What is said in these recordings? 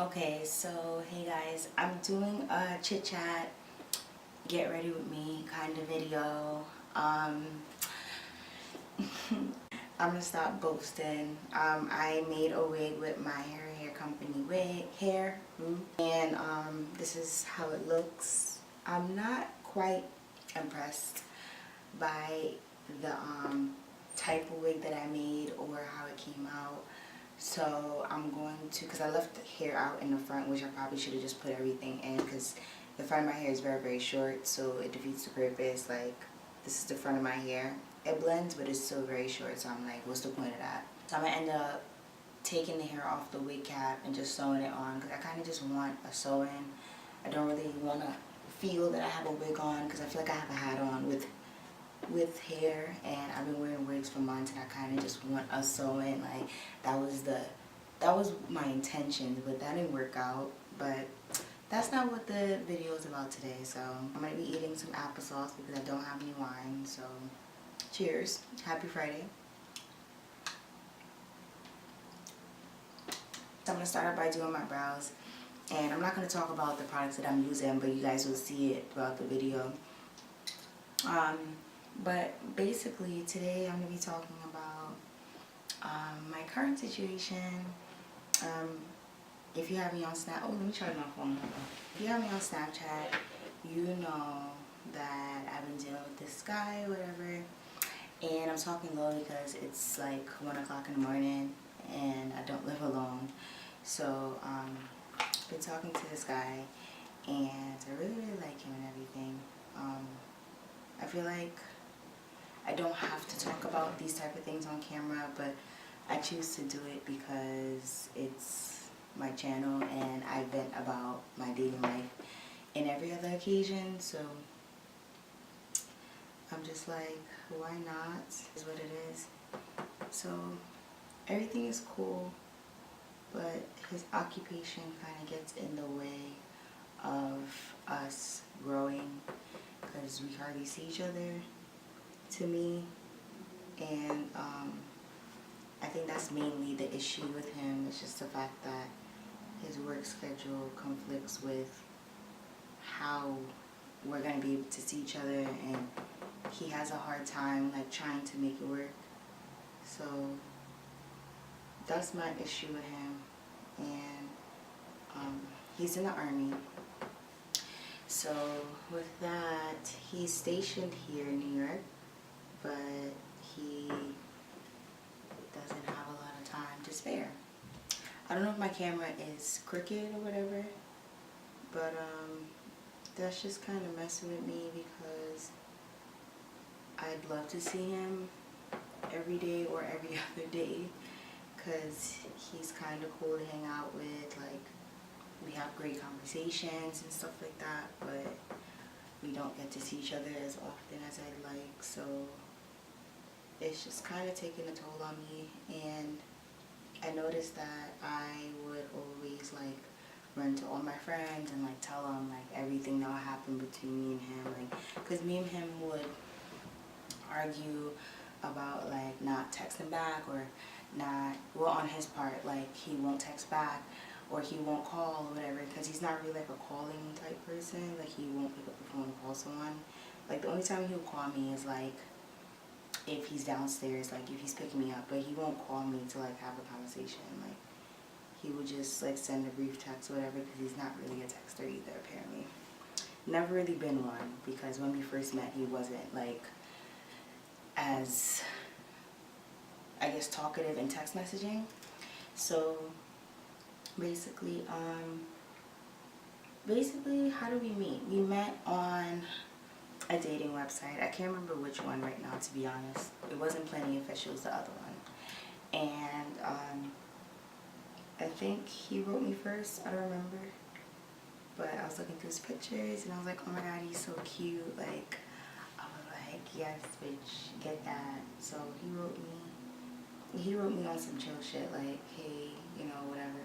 Okay, so hey guys, I'm doing a chit chat, get ready with me kind of video. I'm gonna stop boasting. I made a wig with my hair company wig hair, and this is how it looks. I'm not quite impressed by the type of wig that I made or how it came out. So I'm going to, because I left the hair out in the front, which I probably should have just put everything in, because the front of my hair is very short, so it defeats the purpose. Like, this is the front of my hair. It blends, but it's still very short, so I'm like, what's the point of that? So I'm going to end up taking the hair off the wig cap and just sewing it on, because I kind of just want a sew-in. I don't really want to feel that I have a wig on, because I feel like I have a hat on with hair, and I've been wearing wigs for months, and I kind of just want a sew-in. Like, that was my intention, but that didn't work out. But that's not what the video is about today. So I'm gonna be eating some applesauce because I don't have any wine. So cheers, happy Friday. So I'm gonna start out by doing my brows, and I'm not gonna talk about the products that I'm using, but you guys will see it throughout the video. But basically today I'm going to be talking about my current situation. If you have me on Snap, oh, let me charge my phone. If you have me on Snapchat, you know that I've been dealing with this guy or whatever, and I'm talking low because it's like 1 o'clock in the morning and I don't live alone. So I've been talking to this guy, and I really like him and everything. I feel like I don't have to talk about these type of things on camera, but I choose to do it because it's my channel and I vent about my dating life in every other occasion. So I'm just like, why not? Is what it is. So everything is cool, but his occupation kind of gets in the way of us growing, because we hardly see each other, to me. And I think that's mainly the issue with him. It's just the fact that his work schedule conflicts with how we're going to be able to see each other, and he has a hard time like trying to make it work. So that's my issue with him. And he's in the Army. So with that, he's stationed here in New York, but he doesn't have a lot of time to spare. I don't know if my camera is crooked or whatever, but that's just kind of messing with me, because I'd love to see him every day or every other day, because he's kind of cool to hang out with. Like, we have great conversations and stuff like that, but we don't get to see each other as often as I'd like. So it's just kind of taking a toll on me. And I noticed that I would always like run to all my friends and like tell them like everything that would happen between me and him, like, because me and him would argue about like not texting back, or not, well, on his part, like he won't text back or he won't call or whatever, because he's not really like a calling type person. Like, he won't pick up the phone and call someone. Like, the only time he'll call me is like if he's downstairs, like if he's picking me up, but he won't call me to like have a conversation. Like, he would just like send a brief text or whatever, because he's not really a texter either, apparently. Never really been one, because when we first met he wasn't like as, I guess, talkative in text messaging. So basically, how did we meet? We met on a dating website. I can't remember which one right now, to be honest. It wasn't Plenty of Fish, it was the other one. And I think he wrote me first, I don't remember. But I was looking through his pictures and I was like, oh my god, he's so cute. Like, I was like, yes, bitch, get that. So he wrote me on some chill shit, like, hey, you know, whatever.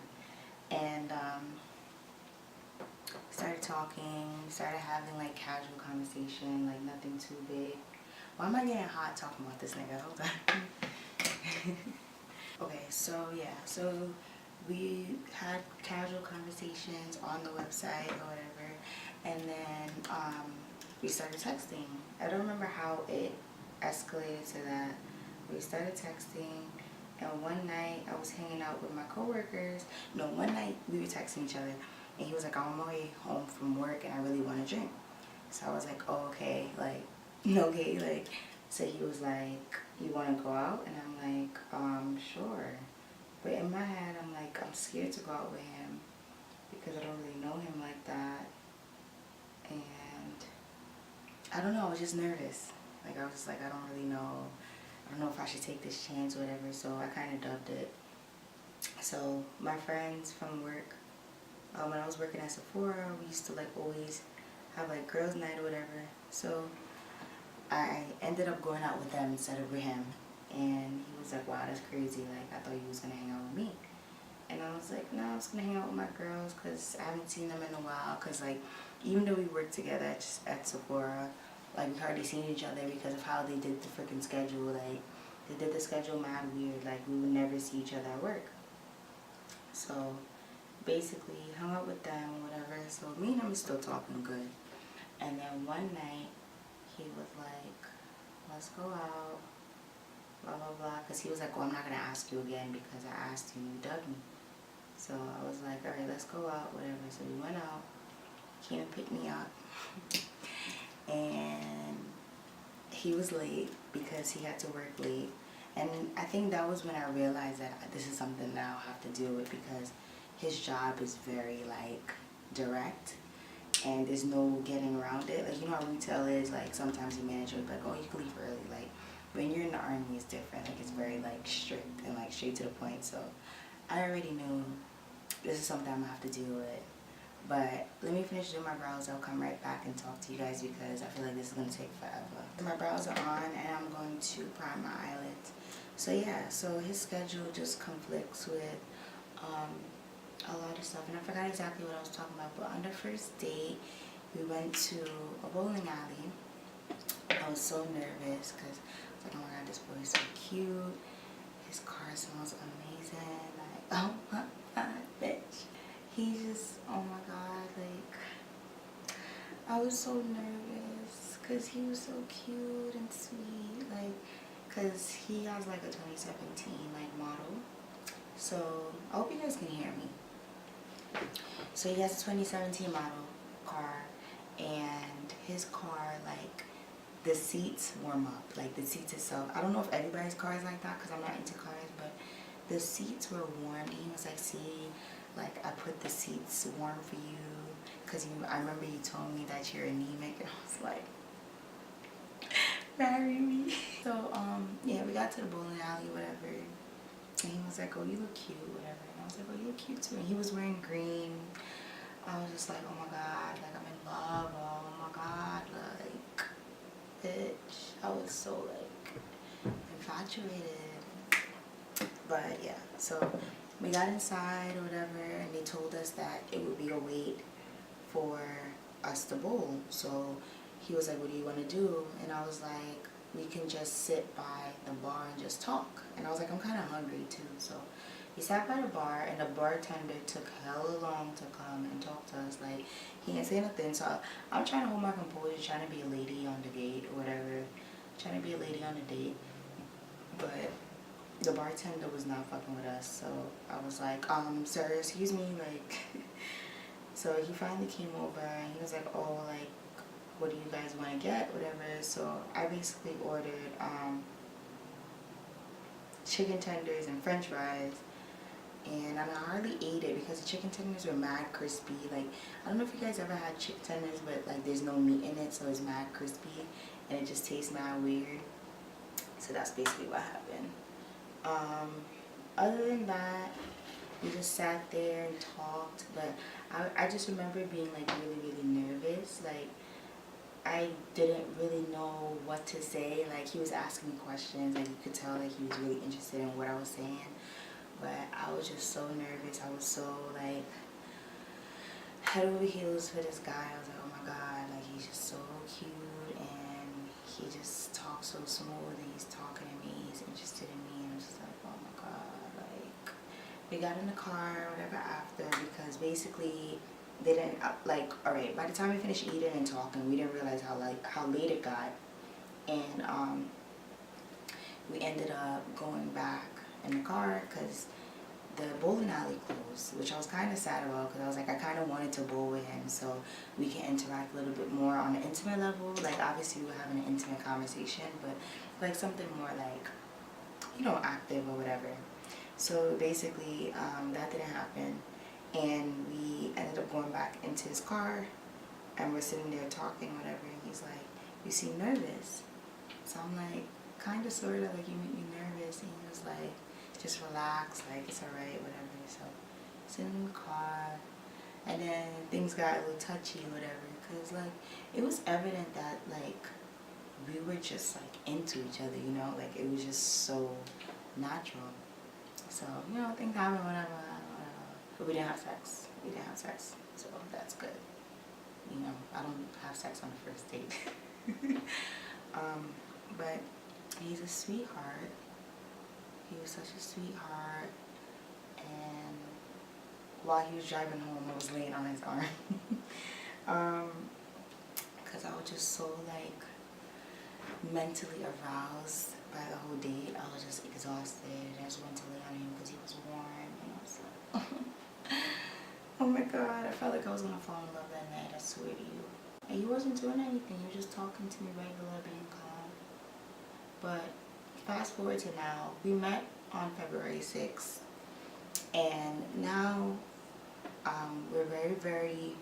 And started talking, started having like casual conversation, like nothing too big. Why am I getting hot talking about this nigga? Hold on. Okay, so yeah, so we had casual conversations on the website or whatever, and then we started texting. I don't remember how it escalated to that. We started texting, and one night I was hanging out with my coworkers. No, one night we were texting each other, and he was like, I'm on my way home from work, and I really want to drink. So I was like, oh, okay, like, okay, like, so he was like, you want to go out? And I'm like, sure. But in my head, I'm like, I'm scared to go out with him because I don't really know him like that. And I don't know, I was just nervous. Like, I was just like, I don't really know. I don't know if I should take this chance or whatever, so I kind of dubbed it. So my friends from work, when I was working at Sephora, we used to like always have like girls' night or whatever. So I ended up going out with them instead of with him. And he was like, wow, that's crazy. Like, I thought you was going to hang out with me. And I was like, no, I was going to hang out with my girls because I haven't seen them in a while. Because, like, even though we worked together at Sephora, like, we hardly seen each other because of how they did the freaking schedule. Like, they did the schedule mad weird. Like, we would never see each other at work. So, basically, hung out with them or whatever. So, me and him were still talking good. And then one night, he was like, let's go out, blah, blah, blah. Because he was like, well, I'm not going to ask you again because I asked you and you dubbed me. So I was like, all right, let's go out, whatever. So we went out. He came and picked me up. And he was late because he had to work late. And I think that was when I realized that this is something that I'll have to deal with because his job is very, like, direct. And there's no getting around it. Like, you know how retail is, like, sometimes your manager will be like, oh, you can leave early. Like, when you're in the army, it's different. Like, it's very, like, strict and, like, straight to the point. So I already knew this is something I'm going to have to deal with. But let me finish doing my brows. I'll come right back and talk to you guys because I feel like this is going to take forever. My brows are on, and I'm going to prime my eyelids. So, yeah. So his schedule just conflicts with a lot of stuff, and I forgot exactly what I was talking about, but on the first date we went to a bowling alley. I was so nervous because I was like, oh my god, this boy is so cute, his car smells amazing, like, oh my god, bitch, he just, oh my god, like, I was so nervous because he was so cute and sweet, like, because he has like a 2017 like model. So I hope you guys can hear me. So he has a 2017 model car, and his car, like, the seats warm up, like the seats itself. I don't know if everybody's car is like that because I'm not into cars, but the seats were warm. And he was like, see, like, I put the seats warm for you because I remember you told me that you're anemic, and I was like, marry me. So yeah, we got to the bowling alley, whatever, and he was like, oh, you look cute, whatever. And I was like, oh, you look cute too. And he was wearing green. I was just like, oh my god, like, I'm in love, oh my god, like, bitch. I was so, like, infatuated. But yeah, so we got inside or whatever, and they told us that it would be a wait for us to bowl. So he was like, what do you want to do? And I was like, we can just sit by the bar and just talk. And I was like, I'm kind of hungry too. So we sat by the bar, and the bartender took hella long to come and talk to us. Like, he didn't say nothing. So I'm trying to hold my composure, trying to be a lady on the date or whatever. Trying to be a lady on the date. But the bartender was not fucking with us. So I was like, sir, excuse me, like. So he finally came over, and he was like, oh, like, what do you guys want to get, whatever. So I basically ordered chicken tenders and french fries. And I hardly ate it because the chicken tenders were mad crispy. Like, I don't know if you guys ever had chicken tenders, but, like, there's no meat in it, so it's mad crispy. And it just tastes mad weird. So that's basically what happened. Other than that, we just sat there and talked. But I just remember being, like, really, really nervous. Like, I didn't really know what to say. Like, he was asking me questions. Like, you could tell that he was really interested in what I was saying. But I was just so nervous. I was so, like, head over heels for this guy. I was like, oh my god, like, he's just so cute, and he just talks so smooth, and he's talking to me, he's interested in me, and I'm just like, oh my god, like, we got in the car or whatever after, because basically they didn't like, all right, by the time we finished eating and talking, we didn't realize how late it got. And we ended up going back in the car because the bowling alley closed, which I was kind of sad about, because I was like, I kind of wanted to bowl with him so we can interact a little bit more on an intimate level. Like, obviously we're having an intimate conversation, but like something more like, you know, active or whatever. So basically that didn't happen, and we ended up going back into his car, and we're sitting there talking whatever, and he's like, you seem nervous. So I'm like, kind of, sort of, like, you make me nervous. And he was like, just relax, like, it's alright, whatever. So sitting in the car, and then things got a little touchy, whatever, because like it was evident that like we were just like into each other, you know, like it was just so natural. So, you know, things happen, whatever. But we didn't have sex. We didn't have sex, so that's good. You know, I don't have sex on the first date. But he's a sweetheart. He was such a sweetheart. And while he was driving home, I was laying on his arm. Because I was just so like mentally aroused by the whole date. I was just exhausted. I just wanted to lay on him because he was warm. And I was like, oh my God, I felt like I was gonna fall in love that night, I swear to you. And he wasn't doing anything. He was just talking to me regular, being calm. But fast forward to now, we met on February 6th, and now we're very, very,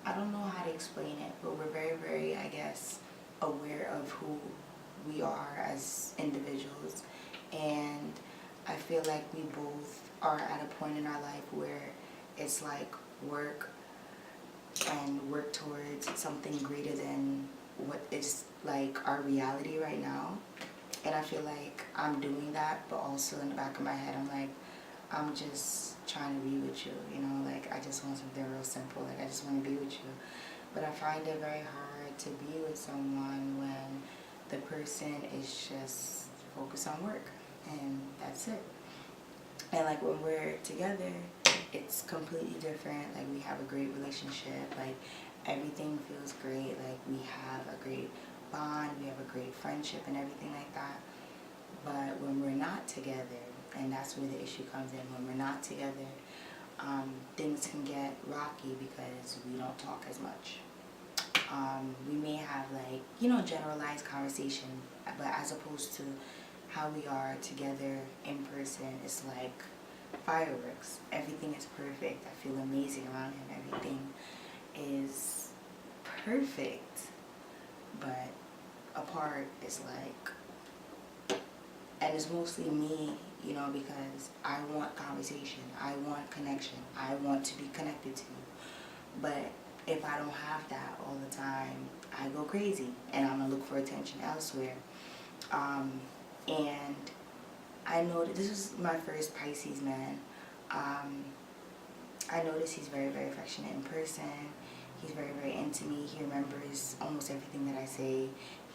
I don't know how to explain it, but we're very, very, I guess, aware of who we are as individuals. And I feel like we both are at a point in our life where it's like work and work towards something greater than what is like our reality right now. And I feel like I'm doing that, but also in the back of my head I'm like, I'm just trying to be with you, you know, like I just want something real simple, like I just want to be with you. But I find it very hard to be with someone when the person is just focused on work and that's it. And like when we're together, it's completely different. Like we have a great relationship, like everything feels great, like we have a great bond, we have a great friendship and everything like that. But when we're not together, and that's where the issue comes in, when we're not together, things can get rocky because we don't talk as much. We may have like, you know, generalized conversation, but as opposed to how we are together in person, it's like fireworks. Everything is perfect. I feel amazing around him. Everything is perfect. But apart, it's like, and it's mostly me, you know, because I want conversation, I want connection, I want to be connected to you. But if I don't have that all the time, I go crazy and I'm gonna look for attention elsewhere. And I know that this is my first Pisces man. I notice he's very, very affectionate in person. He's very, very into me. He remembers almost everything that I say.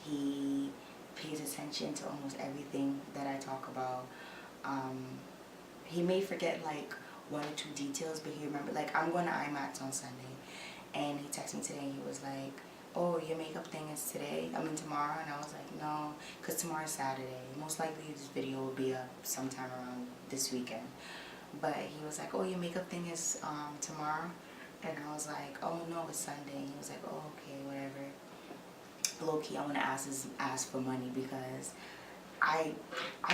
He pays attention to almost everything that I talk about. He may forget like one or two details, but he remembered, like I'm going to IMAX on Sunday, and he texted me today and he was like, oh, your makeup thing is today, I mean tomorrow? And I was like, no, because tomorrow's Saturday. Most likely this video will be up sometime around this weekend. But he was like, oh, your makeup thing is tomorrow? And I was like, oh no, it's Sunday. And he was like, oh, okay, whatever. Low key, I want to ask for money, because I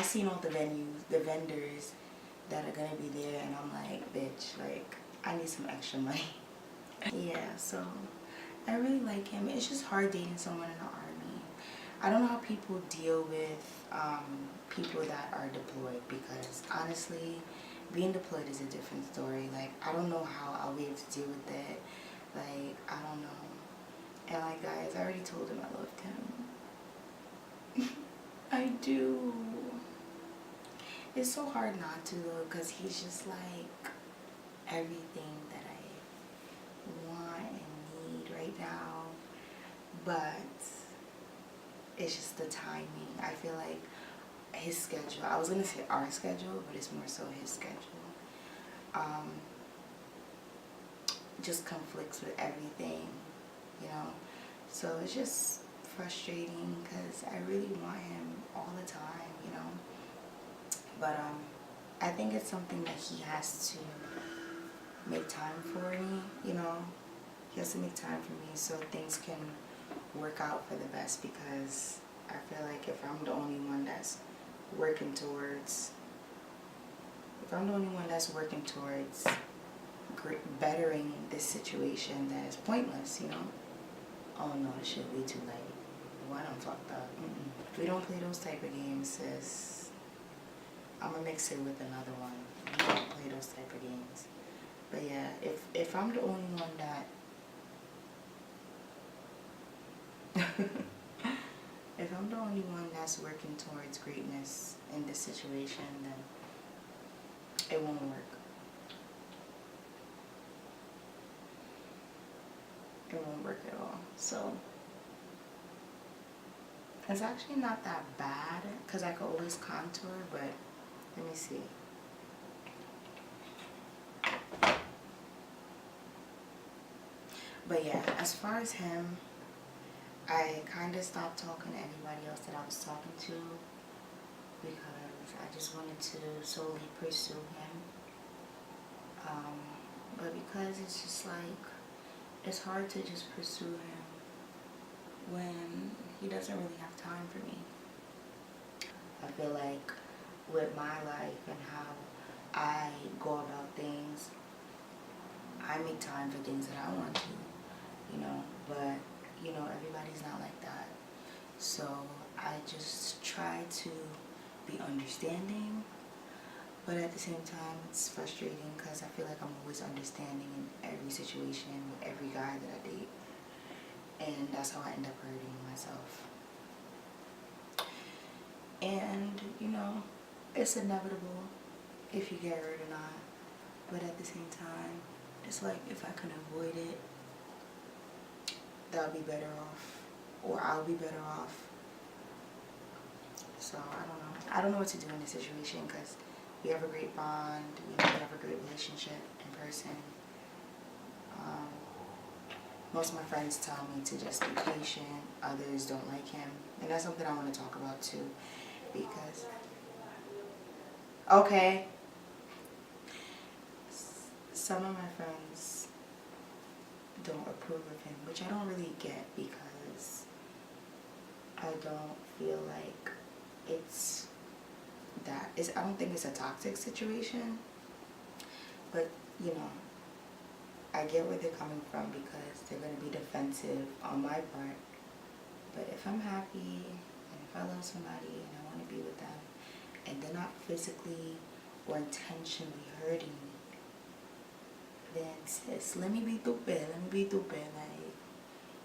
seen all the venues, the vendors that are gonna be there, and I'm like, bitch, like I need some extra money. Yeah, so I really like him. It's just hard dating someone in the army. I don't know how people deal with people that are deployed, because honestly, being deployed is a different story. Like, I don't know how I'll be able to deal with it. Like, I don't know. And like, guys, I already told him I loved him. I do. It's so hard not to though, because he's just like everything that I want and need right now. But it's just the timing. I feel like his schedule. I was gonna say our schedule, but it's more so his schedule. Just conflicts with everything, you know. So it's just frustrating because I really want him all the time, you know. But I think it's something that he has to make time for me, you know. He has to make time for me so things can work out for the best, because I feel like if I'm the only one that's working towards bettering this situation, that is pointless, you know. Oh no, this shit way too late. Why I'm fucked up. We don't play those type of games, sis. I'm gonna mix it with another one. We don't play those type of games. But yeah, if I'm the only one that if I'm the only one that's working towards greatness in this situation, then it won't work. It won't work at all. So it's actually not that bad because I could always contour, but let me see. But yeah, as far as him, I kind of stopped talking to anybody else that I was talking to because I just wanted to solely pursue him. But because it's just like, it's hard to just pursue him when he doesn't really have time for me. I feel like with my life and how I go about things, I make time for things that I want to, you know, but, you know, everybody's not like that. So I just try to be understanding, but at the same time, it's frustrating because I feel like I'm always understanding in every situation with every guy that I date. And that's how I end up hurting myself. And, you know, it's inevitable if you get hurt or not. But at the same time, it's like if I can avoid it, that would be better off. Or I'll be better off. So I don't know. I don't know what to do in this situation because we have a great bond. You know, we have a great relationship in person. Most of my friends tell me to just be patient. Others don't like him. And that's something I want to talk about too. Because, okay, some of my friends don't approve of him, which I don't really get because I don't feel like it's that. I don't think it's a toxic situation, but you know, I get where they're coming from because they're going to be defensive on my part. But if I'm happy and if I love somebody and I want to be with them and they're not physically or intentionally hurting me, then sis, let me be stupid. Like,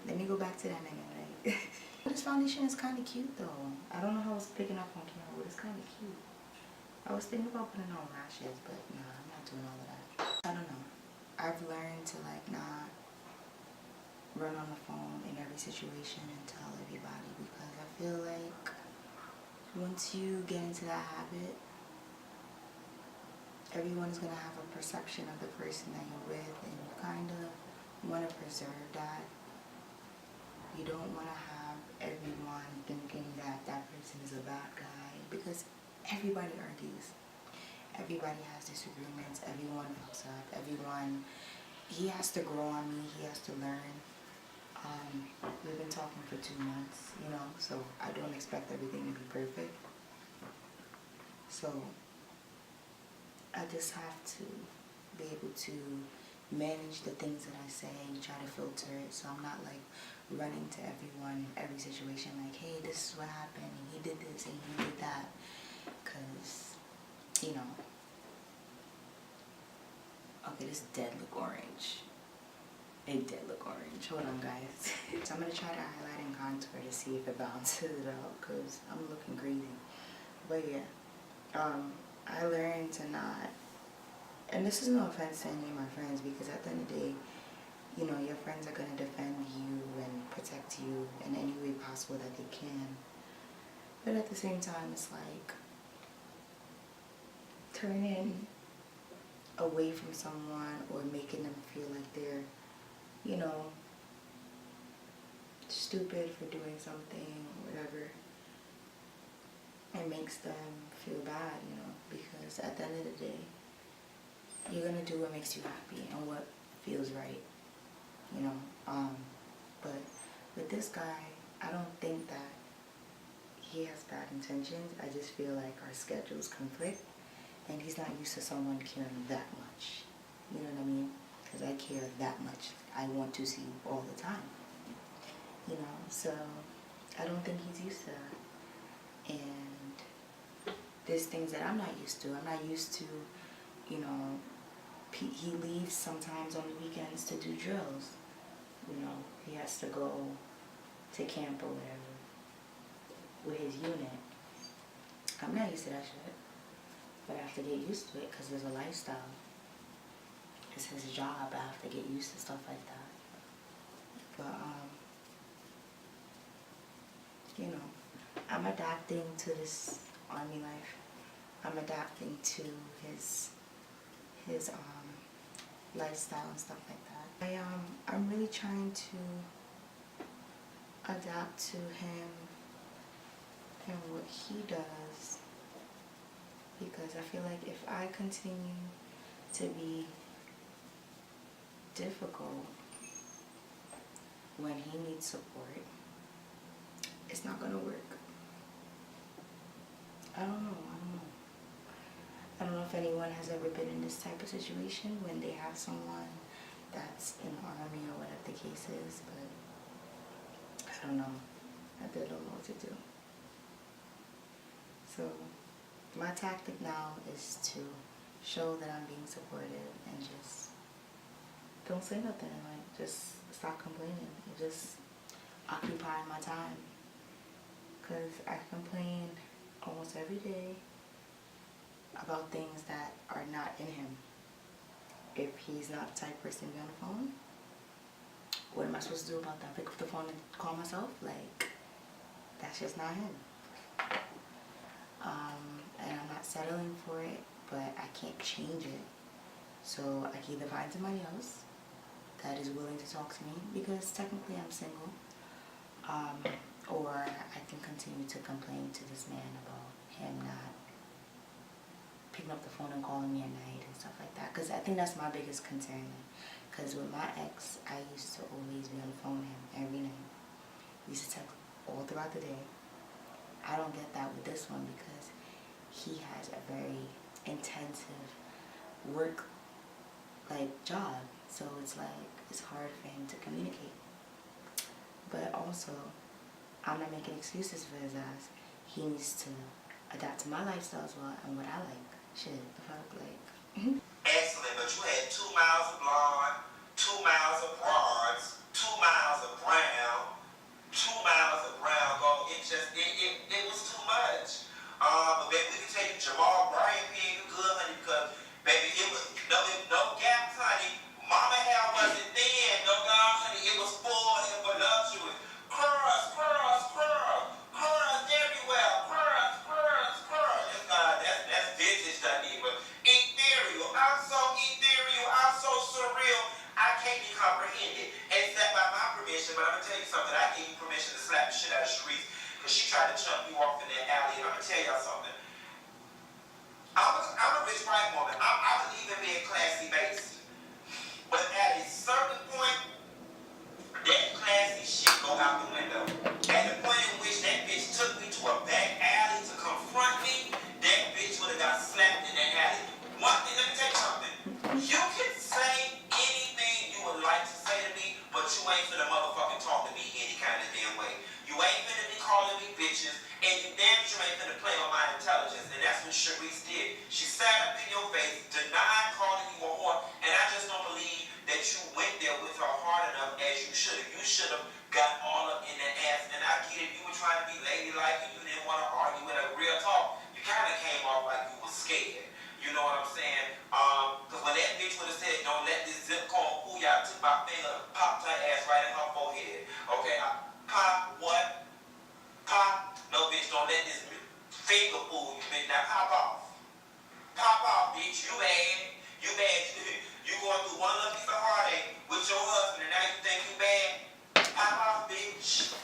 let me go back to that nigga. Like, this foundation is kind of cute though. I don't know how it's picking up on camera, but it's kind of cute. I was thinking about putting on lashes, but nah, I'm not doing all of that. I don't know. I've learned to like not run on the phone in every situation and tell everybody because I feel like once you get into that habit, everyone is going to have a perception of the person that you're with, and you kind of want to preserve that. You don't want to have everyone thinking that that person is a bad guy because everybody argues. Everybody has disagreements. Everyone fucks up. Everyone, he has to grow on me. He has to learn. We've been talking for 2 months, you know, so I don't expect everything to be perfect. So I just have to be able to manage the things that I say and try to filter it so I'm not like running to everyone in every situation like, hey, this is what happened and he did this and he did that, because, you know, okay, this dead look orange. It did look orange. Hold on, guys. So I'm going to try to highlight and contour to see if it balances it out because I'm looking crazy. But yeah, I learned to not, and this is no offense to any of my friends because at the end of the day, you know, your friends are going to defend you and protect you in any way possible that they can. But at the same time, it's like turning away from someone or making them feel like they're, you know, stupid for doing something or whatever. It makes them feel bad, you know, because at the end of the day, you're gonna do what makes you happy and what feels right, you know. But with this guy, I don't think that he has bad intentions. I just feel like our schedules conflict, and he's not used to someone caring that much. You know what I mean? Because I care that much. I want to see you all the time. You know, so I don't think he's used to that. And there's things that I'm not used to. I'm not used to, you know, he leaves sometimes on the weekends to do drills. You know, he has to go to camp or whatever with his unit. I'm not used to that shit. But I have to get used to it because there's a lifestyle. It's his job. I have to get used to stuff like that. But, you know, I'm adapting to this army life. I'm adapting to his lifestyle and stuff like that. I'm really trying to adapt to him and what he does, because I feel like if I continue to be difficult when he needs support, it's not gonna work. I don't know. I don't know if anyone has ever been in this type of situation when they have someone that's in the army or whatever the case is, but I don't know. I don't know what to do. So my tactic now is to show that I'm being supportive and just don't say nothing. Like, just stop complaining and just occupy my time. Because I complain almost every day about things that are not in him. If he's not the type of person to be on the phone, what am I supposed to do about that? Pick up the phone and call myself? Like, that's just not him. And I'm not settling for it, but I can't change it. So I can either find somebody else that is willing to talk to me, because technically I'm single, or I can continue to complain to this man about him not picking up the phone and calling me at night and stuff like that. Because I think that's my biggest concern. Because with my ex, I used to always be on the phone with him every night. We used to text all throughout the day. I don't get that with this one because he has a very intensive work job. So it's like, it's hard for him to communicate. But also, I'm not making excuses for his ass. He needs to adapt to my lifestyle as well and what I like. Shit, the fuck, like. Excellent, but you had 2 miles of blonde, 2 miles of bronze, 2 miles of brown, 2 miles of brown gold. It was too much. But baby, we can tell you Jamal Bryant being good, honey, because baby, it was no gaps, honey. Mama hair wasn't thin, no dog, honey. It was full and voluptuous. Curls everywhere. Curls. That's vintage, honey. But ethereal. I'm so ethereal. I'm so surreal. I can't be comprehended. Except by my permission. But I'm gonna tell you something. I gave you permission to slap the shit out of Sharice because she tried to chump you off in that alley. And I'm gonna tell y'all something. I'm a rich white woman. I believe in being classy based. But at a certain point, that classy shit go out the window. At the point in which that bitch took me to a back alley to confront me, that bitch would have got slapped in that alley. One thing, let me tell you something. You can say anything you would like to say to me, but you ain't finna motherfucking talk to me any kind of damn way. You ain't finna be calling me bitches, and you damn sure ain't finna play on my intelligence. And that's what Sharice did. She sat up in your face, denied calling you a whore, and I just don't believe that you went there with her hard enough as you should have. You should have got all up in that ass. And I get it, you were trying to be ladylike and you didn't want to argue with her. Real talk, you kind of came off like you were scared. You know what I'm saying? Because when that bitch would have said, don't let this zip code fool y'all, took my finger and popped her ass right in her forehead. Okay, pop what? Pop? No, bitch, don't let this through one little piece of heartache with your husband and now you think you bad? Pop off, bitch.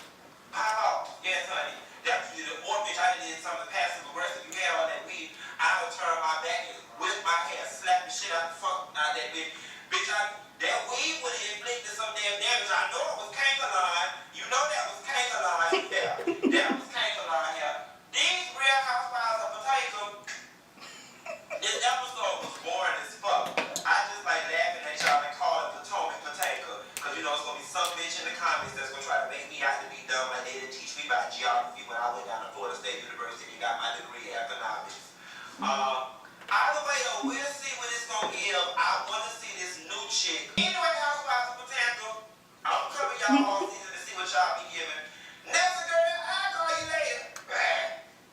Pop off. Yes, honey. That's you the or bitch, I did something passive aggressive. You had all that weed. I would turn my back and whip my hair, slap the shit out the fuck out of that bitch. Bitch, that weed would have inflicted some damn damage. I know it was cankerline. You know that was cankerline. Yeah. That was cankerline here. These real housewives of potato. This episode was boring as fuck. I just like laughing at y'all and calling Potomac potato. Cause you know it's gonna be some bitch in the comments that's gonna try to make me out to be dumb like they didn't teach me about geography when I went down to Florida State University and got my degree in economics. Either way though, we'll see what it's gonna give. I wanna see this new chick. Anyway, housewives of potato, I'm coming y'all all season to see what y'all be giving. Next girl, I'll call you later.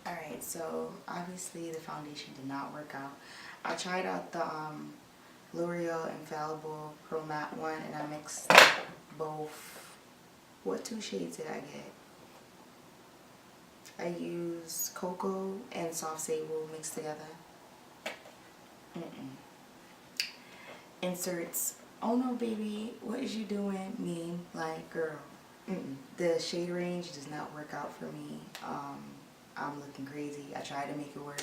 Alright, so obviously the foundation did not work out. I tried out the L'Oreal Infallible Pro Matte one and I mixed both. What 2 shades did I get? I used Cocoa and Soft Sable mixed together. Inserts, oh no baby, what is you doing? Mean, like girl. The shade range does not work out for me. I'm looking crazy. I tried to make it work.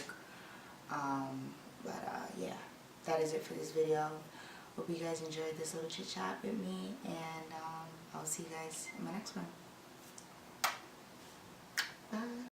Yeah, that is it for this video. Hope you guys enjoyed this little chit chat with me, and I'll see you guys in my next one. Bye.